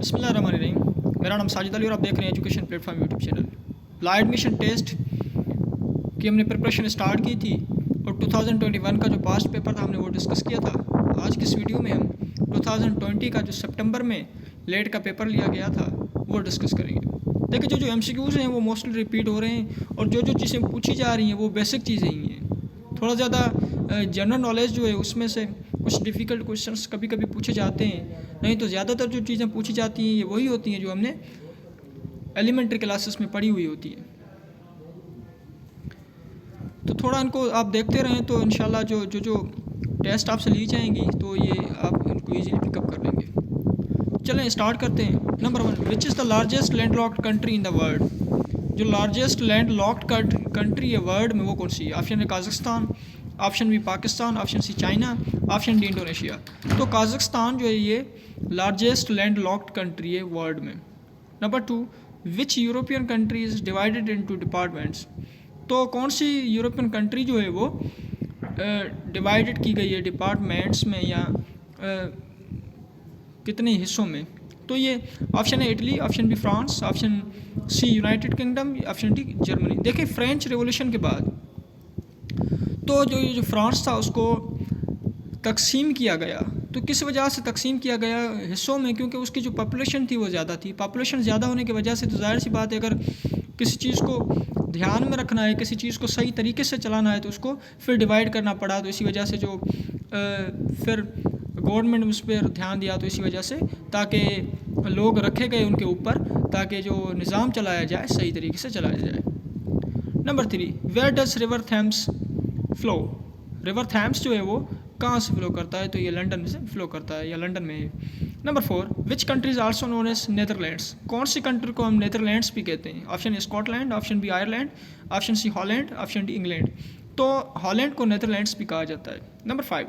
बिस्मिल्लाहिर्रहमानिर्रहीम। मेरा नाम साजिद अली और आप देख रहे हैं एजुकेशन प्लेटफॉर्म यूट्यूब चैनल। ला एडमिशन टेस्ट की हमने प्रिपरेशन स्टार्ट की थी और 2021 का जो पास्ट पेपर था हमने वो डिस्कस किया था। आज की इस वीडियो में हम 2020 का जो सितंबर में लेट का पेपर लिया गया था वो डिस्कस करेंगे। देखिए जो MCQs हैं वो मोस्टली रिपीट हो रहे हैं और जो चीज़ें पूछी जा रही हैं वो बेसिक चीज़ें ही हैं। थोड़ा ज़्यादा जनरल नॉलेज जो है उसमें से कुछ डिफ़िकल्ट क्वेश्चंस कभी कभी पूछे जाते हैं, नहीं तो ज़्यादातर जो चीज़ें पूछी जाती हैं ये वही होती हैं जो हमने एलिमेंट्री क्लासेस में पढ़ी हुई होती हैं। तो थोड़ा इनको आप देखते रहें तो इंशाल्लाह जो टेस्ट आपसे ली जाएंगी तो ये आप इनको ईजीली पिकअप कर लेंगे। चलें स्टार्ट करते हैं। Number 1, which is the largest land locked country in the world. जो लार्जेस्ट लैंड लॉक्ड कंट्री है वर्ल्ड में वो कौन सी है? ऑप्शन है Kazakhstan, option B Pakistan, option C China, option D Indonesia. तो काज़ाख्स्तान जो है ये लार्जेस्ट लैंड लॉक्ड कंट्री है वर्ल्ड में। Number 2, which European country is divided into departments. तो कौन सी यूरोपियन कंट्री जो है वो डिवाइडेड की गई है डिपार्टमेंट्स में या कितने हिस्सों में? तो ये ऑप्शन है Italy, option B France, option C United Kingdom, option D Germany. देखिए फ्रेंच रेवोल्यूशन के बाद तो जो फ्रांस था उसको तकसीम किया गया। तो किस वजह से तकसीम किया गया हिस्सों में? क्योंकि उसकी जो पॉपुलेशन थी वो ज़्यादा थी। पॉपुलेशन ज़्यादा होने की वजह से तो जाहिर सी बात है अगर किसी चीज़ को ध्यान में रखना है, किसी चीज़ को सही तरीके से चलाना है तो उसको फिर डिवाइड करना पड़ा। तो इसी वजह से जो फिर गवर्नमेंट उस पर ध्यान दिया, तो इसी वजह से ताकि लोग रखे गए उनके ऊपर ताकि जो निज़ाम चलाया जाए सही तरीके से चलाया जाए। Number 3, where does river Thames flow. River Thames जो है वो कहाँ से फ्लो करता है? तो ये लंदन से फ्लो करता है या लंदन में है। Number 4, which country is also known as Netherlands. कौन सी कंट्री को हम नेदरलैंड्स भी कहते हैं? Option A Scotland, option B Ireland, option C Holland, option D England. तो हॉलैंड को नेदरलैंड्स भी कहा जाता है। Number 5,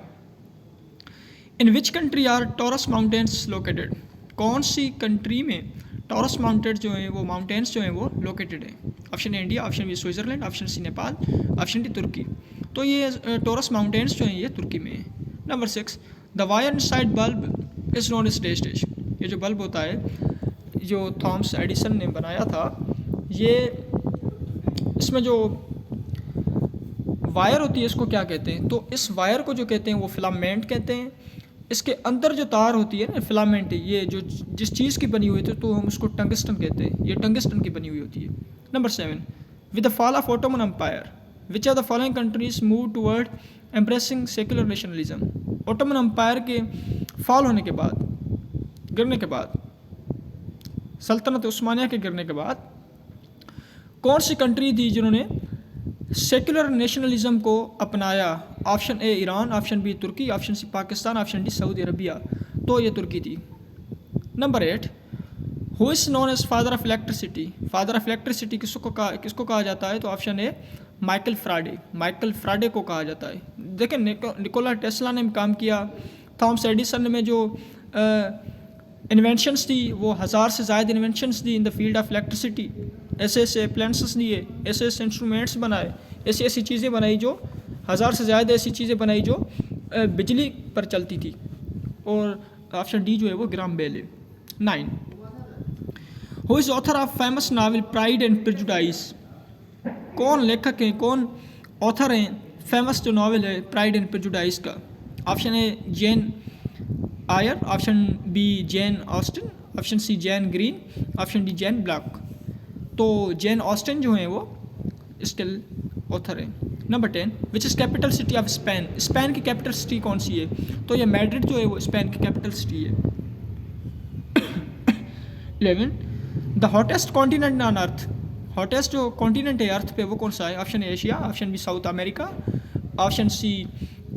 in which country are Taurus mountains located. कौन सी कंट्री में टॉरस माउंटेन जो है वो माउंटेन्स जो हैं वो लोकेटेड है? Option A India, option B Switzerland, option C Nepal, option D तुर्की। तो ये टॉरस माउंटेन्स जो हैं ये तुर्की में है। Number 6, the wire inside bulb is known as dash dash. ये जो बल्ब होता है जो थॉमस एडिसन ने बनाया था, ये इसमें जो वायर होती है इसको क्या कहते हैं? तो इस वायर को जो कहते हैं वो फिलामेंट कहते हैं। इसके अंदर जो तार होती है ना फिलामेंट, ये जो जिस चीज़ की बनी हुई थी तो हम उसको टंगस्टन कहते हैं। ये टंगस्टन की बनी हुई होती है। Number 7, with the fall of Ottoman Empire which are the following countries move toward embracing secular nationalism. Ottoman Empire के फॉल होने के बाद, गिरने के बाद, सल्तनत उस्मानिया के गिरने के बाद कौन सी कंट्री थी जिन्होंने सेकुलर नेशनलिज्म को अपनाया? Option A Iran, option B तुर्की, option C Pakistan, option D Saudi Arabia. तो ये तुर्की थी। Number 8, who is known as father of electricity. Father of electricity किसको कहा जाता है? तो option A Michael Faraday. Michael Faraday को कहा जाता है। देखिए निकोला टेस्ला ने काम किया, थॉमस एडिसन में जो इन्वेंशंस थी वो 1000 से ज़्यादा inventions the in the field of electricity. ऐसे अप्लायंसेस दिए, ऐसे इंस्ट्रूमेंट्स बनाए, ऐसी चीज़ें बनाई जो 1000 से ज़्यादा ऐसी चीज़ें बनाई जो बिजली पर चलती थी। और ऑप्शन डी जो है वो ग्राम बेल है। 9, who is author of famous novel pride and prejudice. कौन लेखक हैं, कौन ऑथर हैं फेमस जो नावल है प्राइड एंड प्रेजुडाइज का? Option A Jane Eyre, option B Jane Austen, option C Jane Green, option D Jane Black. तो Jane Austen जो हैं वो इसके ऑथर हैं। Number 10, which is capital city of Spain. Spain की capital city कौन सी है? तो ये मैड्रिड जो है वो स्पेन की कैपिटल सिटी है। 11, the hottest continent on earth. Hottest जो कॉन्टिनेंट है अर्थ पे वो कौन सा है? Option A Asia, option B South America, option C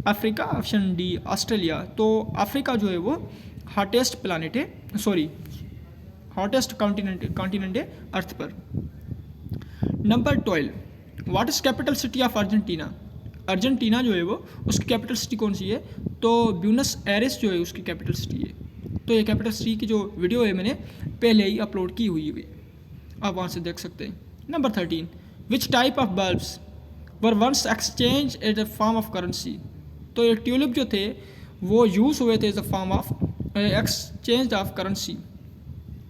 Africa, option D Australia. तो अफ्रीका जो है वो हॉटेस्ट प्लानट है, सॉरी हॉटेस्ट कॉन्टिनेंट है अर्थ पर। Number 12, what is capital city of Argentina. Argentina जो है वो उसकी कैपिटल सिटी कौन सी है? तो ब्यूनस एयर्स जो है उसकी कैपिटल सिटी है। तो ये कैपिटल सिटी की जो वीडियो है मैंने पहले ही अपलोड की हुई है, आप वहाँ से देख सकते हैं। Number 13, which type of bulbs were once exchange as a form of currency. तो ये ट्यूलिप जो थे वो यूज़ हुए थे as a form of exchange of currency.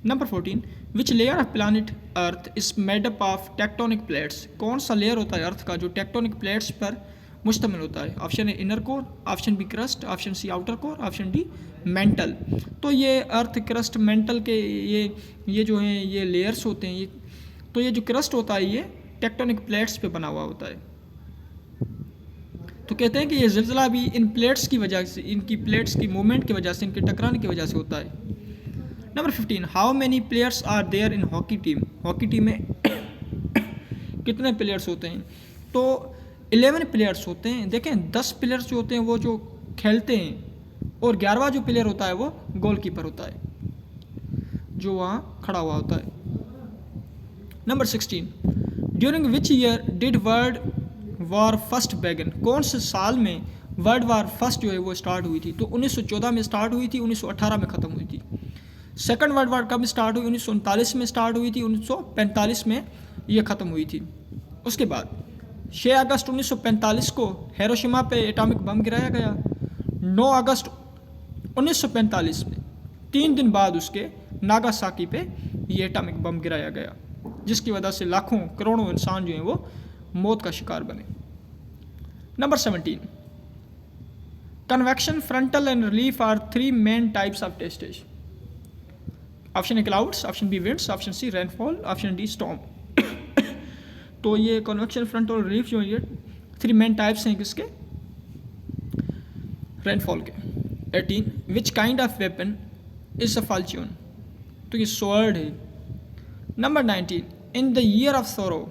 Number 14, which layer of planet earth is made up of tectonic plates, कौन सा layer होता है अर्थ का जो टेक्टोनिक प्लेट्स पर मुश्तमिल होता है? Option A inner core, option B crust, option C outer core, option D mantle. तो ये अर्थ क्रस्ट मेंटल के ये जो हैं ये लेयर्स होते हैं, ये तो ये जो क्रस्ट होता है ये टेक्टोनिक प्लेट्स पे बना हुआ होता है। तो कहते हैं कि ये ज़िलज़ला भी इन प्लेट्स की वजह से, इनकी प्लेट्स की मूवमेंट की वजह से, इनके टकराने की वजह से होता है। Number 15, how many players are there in hockey team, hockey team में कितने प्लेयर्स होते हैं? तो 11 प्लेयर्स होते हैं। देखें 10 प्लेयर्स जो होते हैं वो जो खेलते हैं और 11वां जो प्लेयर होता है वो गोलकीपर होता है जो वहाँ खड़ा हुआ होता है। Number 16, during which year did world war first बैगन, कौन से साल में वर्ल्ड वॉर फर्स्ट जो है वो स्टार्ट हुई थी? तो 1914 में स्टार्ट हुई थी, 1918 में ख़त्म हुई थी। सेकंड वर्ल्ड वॉर कब स्टार्ट हुई? 1939 में स्टार्ट हुई थी, 1945 में ये ख़त्म हुई थी। उसके बाद 6 अगस्त 1945 को हिरोशिमा पे एटॉमिक बम गिराया गया। 9 अगस्त 1945 में 3 दिन बाद उसके नागासाकी पे ये एटॉमिक बम गिराया गया, जिसकी वजह से लाखों करोड़ों इंसान जो हैं वो मौत का शिकार बने। Number 17, convection, frontal and relief are 3 main types of dash. Option A clouds, option B winds, option C rainfall, option D storm. तो ये कन्वेक्शन, फ्रंटल और रिलीफ जो ये 3 मेन टाइप्स हैं किसके? रेनफॉल के। 18, which kind of weapon is a falchion, तो ये स्वॉर्ड है। Number 19, in the year of sorrow,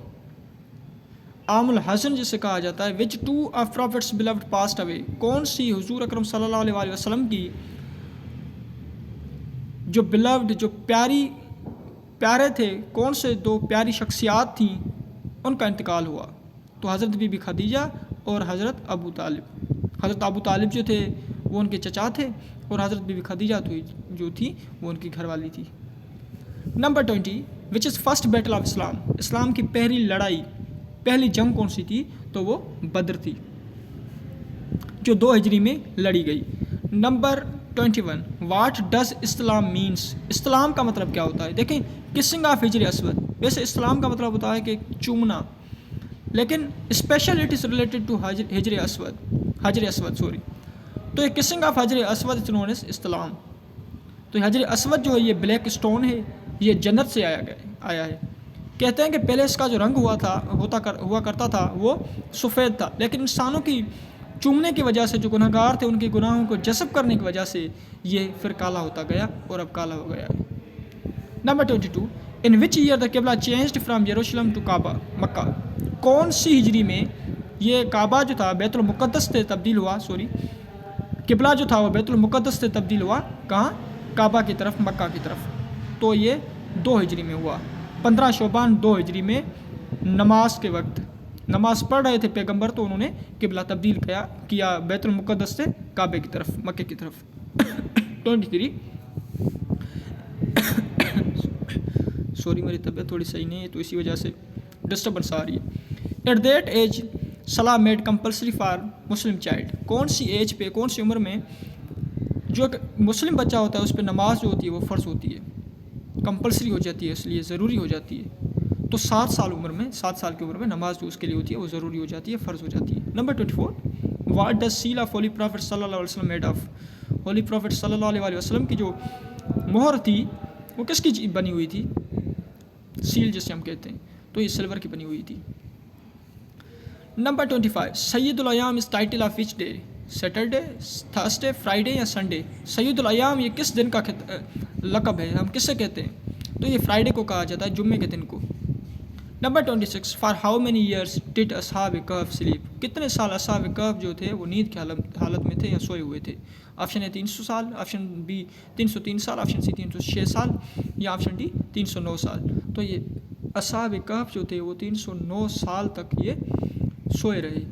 आमुल हसन जिसे कहा जाता है, which 2 of prophet's beloved passed away, कौन सी हुजूर अकरम सल्लल्लाहु अलैहि वसल्लम की जो बिलव्ड, जो प्यारे थे, कौन से 2 प्यारी शख्सियात थी उनका इंतकाल हुआ? तो हज़रत बीबी खदीजा और हज़रत अबू तालिब। हज़रत अबू तालिब जो थे वो उनके चचा थे और हज़रत बीबी खदीजा तो जो थी वो उनकी घरवाली थी। Number 20, which is first battle of Islam, इस्लाम की पहली लड़ाई, पहली जंग कौन सी थी? तो वो बद्र थी जो 2 हिजरी में लड़ी गई। Number 21, what does Islam means, इस्लाम का मतलब क्या होता है? देखें किसिंग ऑफ हिजर असवद, वैसे इस्लाम का मतलब होता है कि चूमना, लेकिन special it is related to हजर असवद सॉरी। तो ये किसिंग ऑफ हजर असवद इज नोन एज इस्लाम। तो हजर असवद जो है ये ब्लैक स्टोन है, ये जन्नत से आया है। कहते हैं कि पहले इसका जो रंग हुआ करता था वो सफ़ेद था, लेकिन इंसानों की चूमने की वजह से जो गुनहगार थे उनके गुनाहों को जज़ब करने की वजह से ये फिर काला होता गया और अब काला हो गया है। Number 22, in which year the किबला चेंज्ड फ्राम यरूशलेम टू काबा, मक्का, कौन सी हिजरी में ये काबा जो था बैतुल मुक़द्दस से तब्दील हुआ, किबला जो था वो बैतुल मुक़द्दस से तब्दील हुआ कहाँ? काबा की तरफ, मक्का की तरफ। तो ये 2 हिजरी में हुआ। 15 शोबान 2 हिजरी में नमाज के वक्त नमाज पढ़ रहे थे पैगंबर, तो उन्होंने किबला तब्दील किया बैतुल मुक़द्दस से काबे की तरफ, मक्के की तरफ। 23, सॉरी मेरी तबीयत थोड़ी सही नहीं है तो इसी वजह से डिस्टर्बेंस आ रही है। एट दैट एज सलाह made compulsory for Muslim child, कौन सी एज पे, कौन सी उम्र में जो एक मुस्लिम बच्चा होता है उस पर नमाज जो होती है वो फ़र्ज़ होती है, कंपल्सरी हो जाती है, इसलिए ज़रूरी हो जाती है। तो 7 साल की उम्र में नमाज जो उसके लिए होती है वो ज़रूरी हो जाती है, फ़र्ज़ हो जाती है। Number 24, what does seal of holy prophet सल्लल्लाहु अलैहि वसल्लम मेड ऑफ, होली प्रॉफिट सल्लल्लाहु अलैहि वसल्लम की जो मोहर थी वो किसकी बनी हुई थी? सील जिसे हम कहते हैं, तो ये सिल्वर की बनी हुई थी। नंबर 25, सैयदुल अय्याम इस title of which day, Saturday, Thursday, Friday या संडे? सैयदुल अय्याम ये किस दिन का लक़ब है, हम किससे कहते हैं? तो ये फ्राइडे को कहा जाता है, जुम्मे के दिन को। Number 26, for how many years did Ashab Kahf sleep, कितने साल असहाब कहफ जो थे वो नींद की हालत में थे या सोए हुए थे? ऑप्शन ए 300 साल, ऑप्शन बी 303 साल, ऑप्शन सी 306 साल या ऑप्शन डी 309 साल। तो ये असहाब कहफ जो थे वो 309 साल तक ये सोए रहे।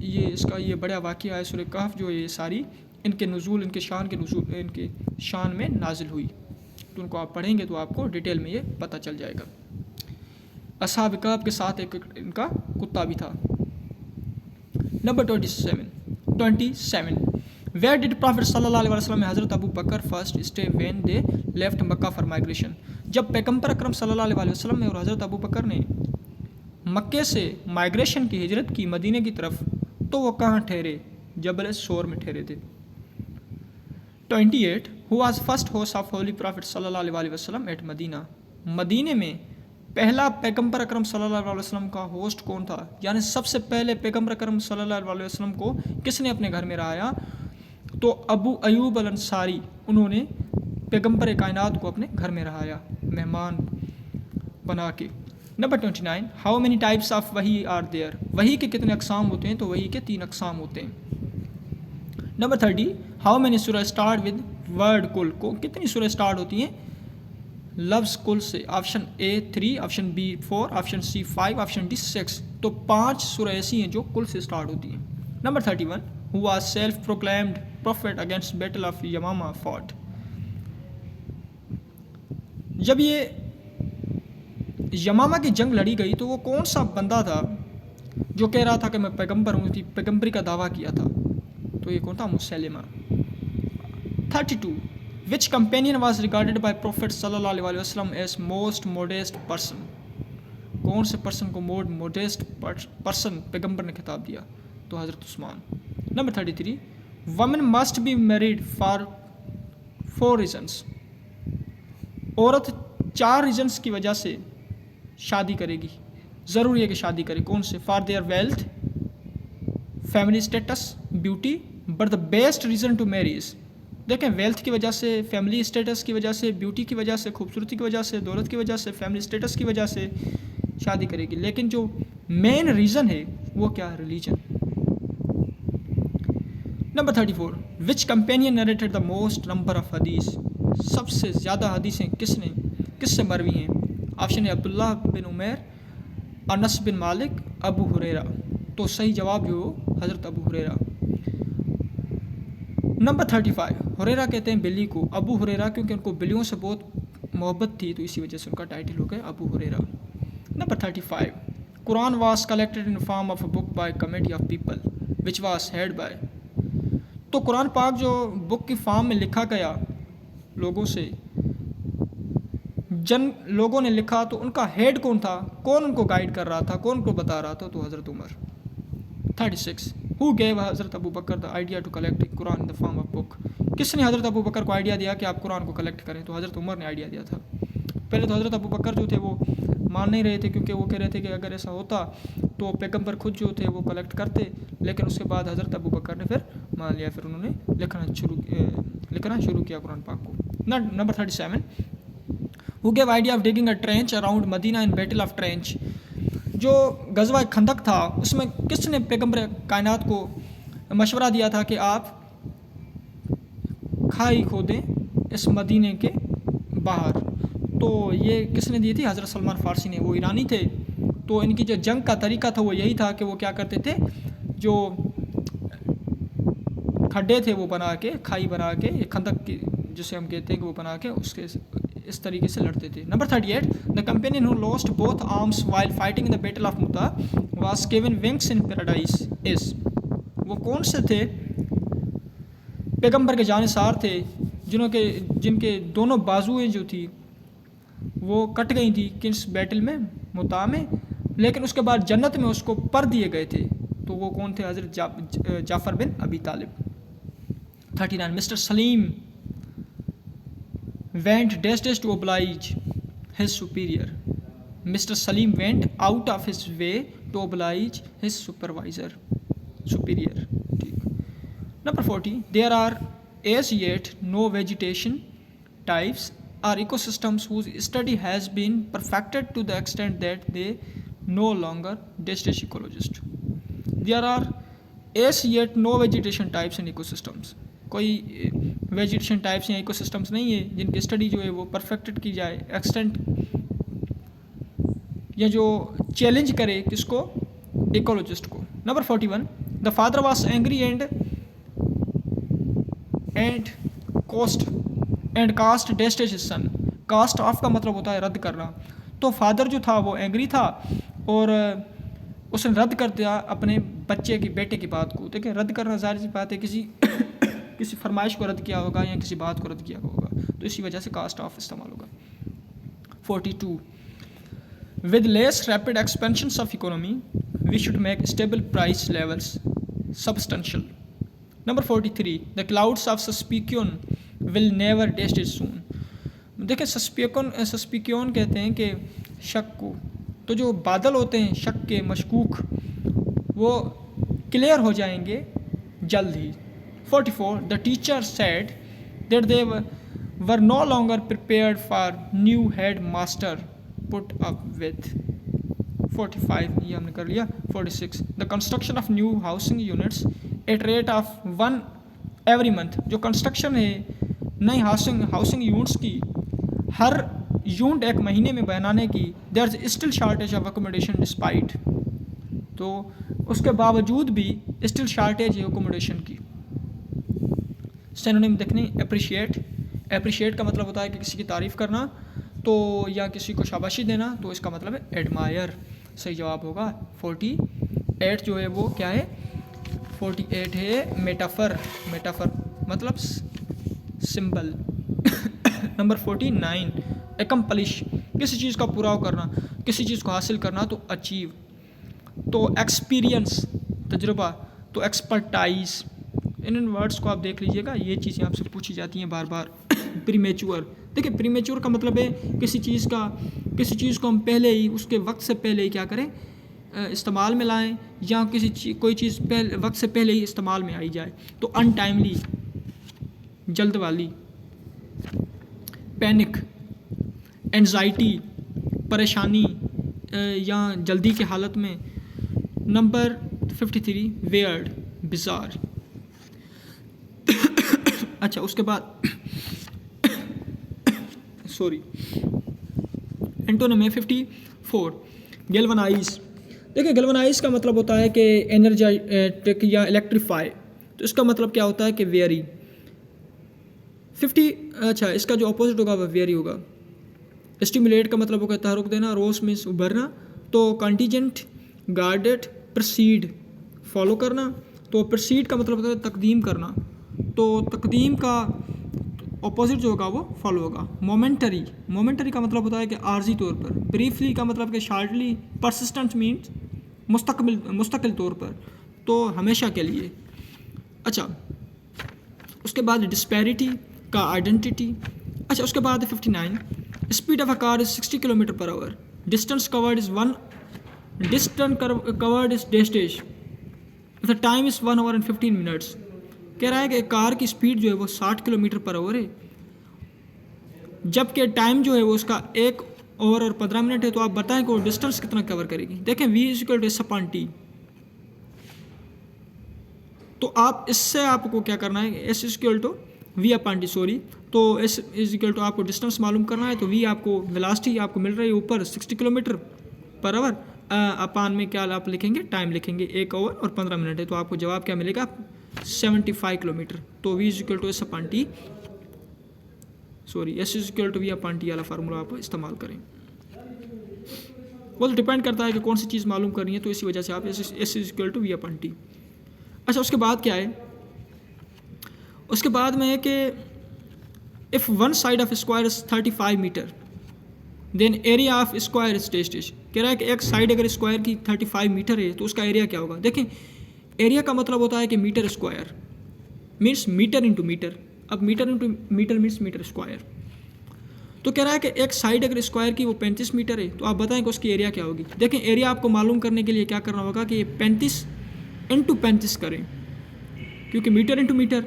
ये बड़ा वाक़या है सूरह कहफ जो ये सारी इनके नुज़ूल, इनके शान में नाजिल हुई। तो उनको आप पढ़ेंगे तो आपको डिटेल में ये पता चल जाएगा। असहाब कहफ के साथ एक इनका कुत्ता भी था। नंबर 27, वेयर डिड प्रॉफिट सल्लल्लाहु अलैहि वसल्लम हज़रत Abu Bakr first stay when they left Mecca for migration, जब पैगम्बर अकरम सल्लल्लाहु अलैहि वसल्लम ने और हज़रत अबू बकर ने मक्के से माइग्रेशन की हिजरत की मदीने की तरफ, तो वो कहाँ ठहरे? जबल शोर में ठहरे थे। 28 who was first host of holy prophet सल्लल्लाहु अलैहि वसल्लम एट मदीना, मदीने में पहला पैगम्बर अकरम सल्लल्लाहु अलैहि वसल्लम का होस्ट कौन था, यानी सबसे पहले पैगम्बर अकरम सल्लल्लाहु अलैहि वसल्लम को किसने अपने घर में रहाया? तो अबू अयूब अल अंसारी, उन्होंने पैगम्बर कायनात को अपने घर में रहाया मेहमान बना के। Number 29 how many types of वही आर देयर, वही के कितने अकसाम होते हैं? तो वही के 3 अकसाम होते हैं। नंबर 30 हाउ मेनी सूरह स्टार्ट विद वर्ड कुल, को कितनी सूरह स्टार्ट होती हैं लफ्ज़ कुल से? Option A 3, option B 4, option C 5, option D 6। तो 5 सूरह ऐसी हैं जो कुल से स्टार्ट होती हैं। Number 31 who was self proclaimed prophet against battle of Yamama fought, जब ये यमामा की जंग लड़ी गई तो वो कौन सा बंदा था जो कह रहा था कि मैं पैगम्बर हूँ, पैगम्बरी का दावा किया था? तो ये कौन था? Musaylima. 32 which companion was regarded by prophet सल्लल्लाहु अलैहि वसल्लम एज मोस्ट मोडेस्ट पर्सन, कौन से पर्सन को मोस्ट मोडेस्ट पर्सन पैगम्बर ने खिताब दिया? तो हज़रत उस्मान। Number 33 women must be married for 4 reasons, औरत 4 रीजन्स की वजह से शादी करेगी, ज़रूरी है कि शादी करे। कौन से? For their wealth, family status, beauty, but the best reason to marry is, देखें वेल्थ की वजह से, फैमिली स्टेटस की वजह से, ब्यूटी की वजह से, खूबसूरती की वजह से, दौलत की वजह से, फैमिली स्टेटस की वजह से शादी करेगी, लेकिन जो मेन रीज़न है वो क्या है? Religion. Number 34 which companion narrated the most number of हदीस, सबसे ज़्यादा हदीसें किससे मरवी हैं? ऑप्शन है अब्दुल्लाह बिन उमैर, अनस बिन मालिक, अबू हुरैरा। तो सही जवाब जो हज़रत अबू हुरैरा। नंबर 35 हुरैरा कहते हैं बिल्ली को, अबू हुरैरा क्योंकि उनको बिल्लियों से बहुत मोहब्बत थी तो इसी वजह से उनका टाइटल हो गया Abu Hurairah. Number 35 Quran was collected in form of a book by committee of people which was head by, तो कुरान पाक जो बुक की फॉर्म में लिखा गया लोगों से, लोगों ने लिखा, तो उनका हेड कौन था? कौन उनको गाइड कर रहा था? कौन उनको बता रहा था? तो हज़रत उमर। 36 हु गेव हज़रत Abu Bakr the idea to collect Quran in the form of book, किसने हज़रत अबू बकर को आइडिया दिया कि आप कुरान को कलेक्ट करें? तो हज़रत उमर ने आइडिया दिया था। पहले तो हज़रत अबू बकर जो थे वो मान नहीं रहे थे, क्योंकि वो कह रहे थे कि अगर ऐसा होता तो पैगम्बर खुद जो थे वो कलेक्ट करते, लेकिन उसके बाद हज़रत अबू बकर ने फिर मान लिया, फिर उन्होंने लिखना शुरू किया कुरान पाक को। Number 37 who gave idea of digging a trench around Medina in battle of trench, जो गज़वा खंदक था उसमें किसने पैगम्बर कायनात को मशवरा दिया था कि आप खाई खोदें इस मदीने के बाहर? तो ये किसने दी थी? हज़रत सलमान फ़ारसी ने, वो ईरानी थे। तो इनकी जो जंग का तरीका था वो यही था कि वो क्या करते थे, जो खड्डे थे वो बना के, खाई बना के, खंदक की जिसे हम कहते हैं कि वो बना के उसके इस तरीके से लड़ते थे। Number 38 the companion who lost both arms while fighting in the battle of Mutah was given wings in paradise is, वो कौन से थे पैगम्बर के जानिसार थे जिनके दोनों बाजुएं जो थी वो कट गई थी किस बैटल में? मुता में, लेकिन उसके बाद जन्नत में उसको पर दिए गए थे। तो वो कौन थे? हज़रत जाफ़र बिन अबी तालिब। 39 mister Salim went dash to oblige his superior, Mr. Salim went out of his way to oblige his superior. Number 40 there are as yet no vegetation types or ecosystems whose study has been perfected to the extent that they no longer dash ecologist. There are as yet no vegetation types and ecosystems, कोई vegetation types या ecosystems नहीं है जिनकी study जो है वो perfected की जाए, एक्सटेंट या जो चैलेंज करे किसको? इकोलॉजिस्ट को। Number 41 the father was angry and cast dash his son, cast off का मतलब होता है रद्द करना, तो फादर जो था वो एंग्री था और उसने रद्द कर दिया अपने बच्चे की, बेटे की बात को। देखिए रद्द करना ज़ाहिर सी बात है, किसी किसी फरमाइश को रद्द किया होगा या किसी बात को रद्द किया होगा, तो इसी वजह से कास्ट ऑफ इस्तेमाल होगा। 42 with less rapid expansions of economy we should make stable price levels substantial. Number 43 the clouds of suspicion will never taste it soon. देखिए सस्पिक्योन कहते हैं कि शक को, तो जो बादल होते हैं शक के मशकूक वो क्लियर हो जाएंगे जल्द ही। 44 the teacher said that they were no longer prepared for new headmaster put up with. 45 ये हमने कर लिया। 46 the construction of new housing units at rate of 1 every month. जो कंस्ट्रक्शन है नई हाउसिंग यूनिट्स की हर यूनिट एक महीने में बनाने की, there is still shortage of accommodation despite, तो उसके बावजूद भी स्टिल शॉर्टेज है अकोमोडेशन की। सिनोनिम देखने अप्रिशिएट का मतलब होता है कि किसी की तारीफ़ करना, तो या किसी को शाबाशी देना, तो इसका मतलब है एडमायर। सही जवाब होगा 48 जो है वो क्या है, 48 है मेटाफर मतलब सिंबल। नंबर 49 एकम्प्लिश, किसी चीज़ का पूरा करना, किसी चीज़ को हासिल करना, तो अचीव। तो एक्सपीरियंस तजुर्बा, तो एक्सपर्टाइज। इन वर्ड्स को आप देख लीजिएगा, ये चीज़ें आपसे पूछी जाती हैं बार बार। प्रीमेच्योर, देखिए प्रीमेच्योर का मतलब है किसी चीज़ को हम पहले ही उसके वक्त से पहले ही क्या करें, इस्तेमाल में लाएं, या कोई चीज़ वक्त से पहले ही इस्तेमाल में आई जाए। तो अनटाइमली जल्द वाली, पैनिक एंजाइटी परेशानी या जल्दी की हालत में। Number 53 weird bizarre. अच्छा उसके बाद सॉरी एंटोनिम 54 गैल्वनाइज। देखिए गैल्वनाइज का मतलब होता है कि एनर्जेटिक या इलेक्ट्रीफाई, तो इसका मतलब क्या होता है कि वेरी। 50 अच्छा इसका जो अपोजिट होगा वह वेरी होगा। स्टिमुलेट का मतलब होगा तहरुक देना, रोस मीन्स उभरना, तो कंटीजेंट गार्डेड प्रोसीड फॉलो करना, तो प्रोसीड का मतलब होता है तकदीम करना, तो तकदीम का अपोजिट जो होगा वो फॉलो होगा। मोमेंटरी का मतलब होता है कि आर्जी तौर पर। ब्रीफली का मतलब कि शार्टली। परसिस्टेंट मीन्स मुस्तकिल तौर पर, तो हमेशा के लिए। अच्छा उसके बाद डिस्पैरिटी का आइडेंटिटी। अच्छा उसके बाद 59 speed of a car is 60 kilometre per hour, distance covered is dash, the time is 1 hour and 15 minutes। कह रहा है कि कार की स्पीड जो है वो 60 किलोमीटर पर आवर है, जबकि टाइम जो है वो उसका 1 hour और 15 मिनट है। तो आप बताएं कि वो डिस्टेंस कितना कवर करेगी। देखें V = S/T, तो आप इससे आपको क्या करना है, S = V/T सॉरी, तो S = आपको डिस्टेंस मालूम करना है, तो V आपको वेलोसिटी आपको मिल रही है ऊपर 60 किलोमीटर पर आवर, अपान में क्या आप लिखेंगे, टाइम लिखेंगे 1 hour और 15 मिनट है, तो आपको जवाब क्या मिलेगा 75 किलोमीटर। तो V = S/T sorry S = V/T वाला फार्मूला आप इस्तेमाल करें। वो तो डिपेंड करता है कि कौन सी चीज़ मालूम करनी है, तो इसी वजह से आप S = V/T। अच्छा उसके बाद क्या है, उसके बाद में है कि if one side of square is 35 metre then area of square is dash. कह रहा है कि एक साइड अगर स्क्वायर की 35 मीटर है तो उसका एरिया क्या होगा। देखें एरिया का मतलब होता है कि metre square means metre into metre, अब metre into metre means metre square. तो कह रहा है कि एक साइड अगर स्क्वायर की वो 35 मीटर है, तो आप बताएं कि उसकी एरिया क्या होगी। देखें एरिया आपको मालूम करने के लिए क्या करना होगा कि ये 35 इंटू 35 करें, क्योंकि मीटर इंटू मीटर,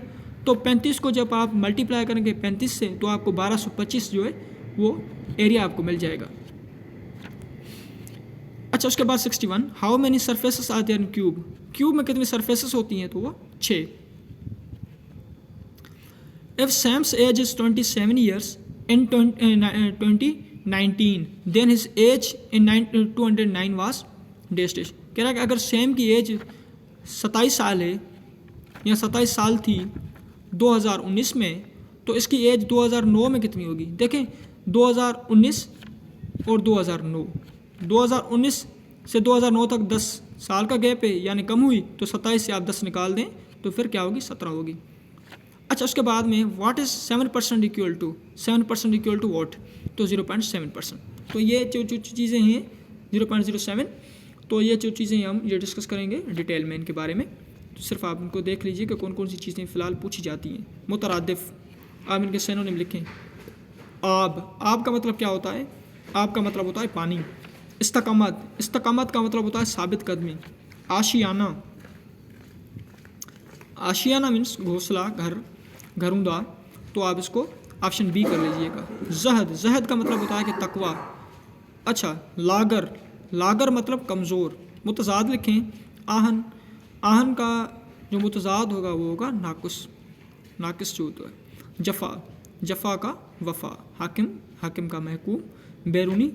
तो 35 को जब आप मल्टीप्लाई करेंगे 35 से तो आपको 1225 जो है वो एरिया आपको मिल जाएगा। अच्छा उसके बाद 61 how many surfaces are there in cube. Cube में कितनी सरफेसेस होती हैं, तो वो 6। If Sam's age is 27 years in 2019 then his age in 209 was dash. कह रहा है कि अगर सैम की एज 27 साल है या 27 साल थी 2019 में, तो इसकी एज 2009 में कितनी होगी। देखें 2019 और 2019 से 2009 तक 10 साल का गैप है, यानी कम हुई, तो 27 से आप 10 निकाल दें तो फिर क्या होगी 17 होगी। अच्छा, उसके बाद में what is 7% equal to, 7% equal to what, तो 0.7%। तो ये जो चीज़ें हैं 0.07, तो ये जो चीज़ें हम ये डिस्कस करेंगे डिटेल में इनके बारे में। तो सिर्फ आप इनको देख लीजिए कि कौन कौन सी चीज़ें फ़िलहाल पूछी जाती हैं। मुतरादिफ, आप इनके सिनोनिम लिखें। आब का मतलब क्या होता है? आब का मतलब होता है पानी। इस्तकामत, इस्तकामत का मतलब होता है साबित कदमी। आशियाना, आशियाना मीन्स घोंसला, घर, घरूंदा, तो आप इसको ऑप्शन बी कर लीजिएगा। जहद, जहद का मतलब होता है कि तकवा। अच्छा, लागर, लागर मतलब कमज़ोर। मुतज़ाद लिखें। आहन, आहन का जो मुतज़ाद होगा वो होगा नाकुस, नाकिस जो होता है। जफ़ा, जफ़ा का वफ़ा। हाकिम, हाकिम का महकूम। बैरूनी,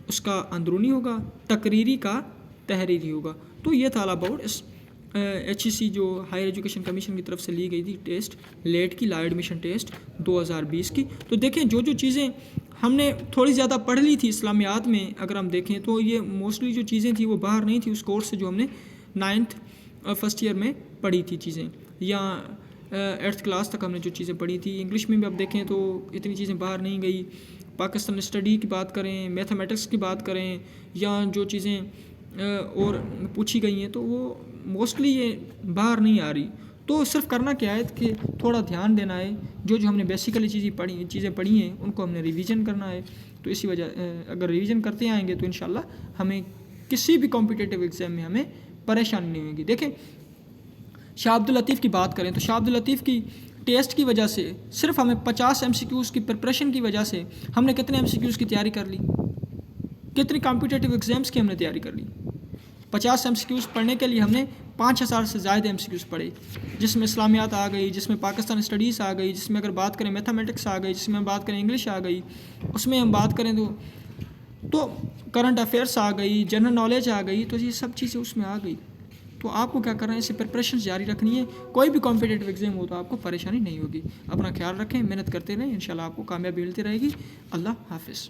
उसका अंदरूनी होगा। तकरीरी का तहरीरी होगा। तो ये था अबाउट इस HEC जो हायर एजुकेशन कमीशन की तरफ से ली गई थी टेस्ट, लेट की, ला एडमिशन टेस्ट 2020 की। तो देखें जो जो चीज़ें हमने थोड़ी ज़्यादा पढ़ ली थी इस्लामियात में, अगर हम देखें तो ये मोस्टली जो चीज़ें थी वो बाहर नहीं थी उस कोर्स से जो हमने 9th फर्स्ट ईयर में पढ़ी थी चीज़ें, या 8th क्लास तक हमने जो चीज़ें पढ़ी थी। इंग्लिश में भी अब देखें तो इतनी चीज़ें बाहर नहीं गई। पाकिस्तान स्टडी की बात करें, मैथमेटिक्स की बात करें, या जो चीज़ें और पूछी गई हैं तो वो मोस्टली ये बाहर नहीं आ रही। तो सिर्फ करना क्या है कि थोड़ा ध्यान देना है, जो जो हमने बेसिकली चीज़ें पढ़ी हैं उनको हमने रिवीजन करना है। तो इसी वजह अगर रिवीजन करते आएंगे तो इंशाल्लाह हमें किसी भी कॉम्पिटिटिव एग्ज़ाम में हमें परेशानी नहीं होगी। देखें, शाह अब्दुल लतीफ़ की बात करें तो शाह अब्दुल लतीफ़ की टेस्ट की वजह से सिर्फ हमें 50 MCQs की प्रिपरेशन की वजह से हमने कितने MCQs की तैयारी कर ली, कितनी कॉम्पिटिटिव एग्ज़ाम्स की हमने तैयारी कर ली। 50 MCQs पढ़ने के लिए हमने 5000 से ज़्यादा MCQs पढ़े, जिसमें इस्लामियात आ गई, जिसमें पाकिस्तान स्टडीज़ आ गई, जिसमें अगर बात करें मैथमेटिक्स आ गई, जिसमें हम बात करें इंग्लिश आ गई, उसमें हम बात करें तो करंट अफेयर्स आ गई, जनरल नॉलेज आ गई, तो ये सब चीज़ें उसमें आ गई। तो आपको क्या करना है, इससे प्रिपरेशन जारी रखनी है। कोई भी कॉम्पिटिटिव एग्ज़ाम हो तो आपको परेशानी नहीं होगी। अपना ख्याल रखें, मेहनत करते रहें, इंशाल्लाह आपको कामयाबी मिलती रहेगी। अल्लाह हाफिज़।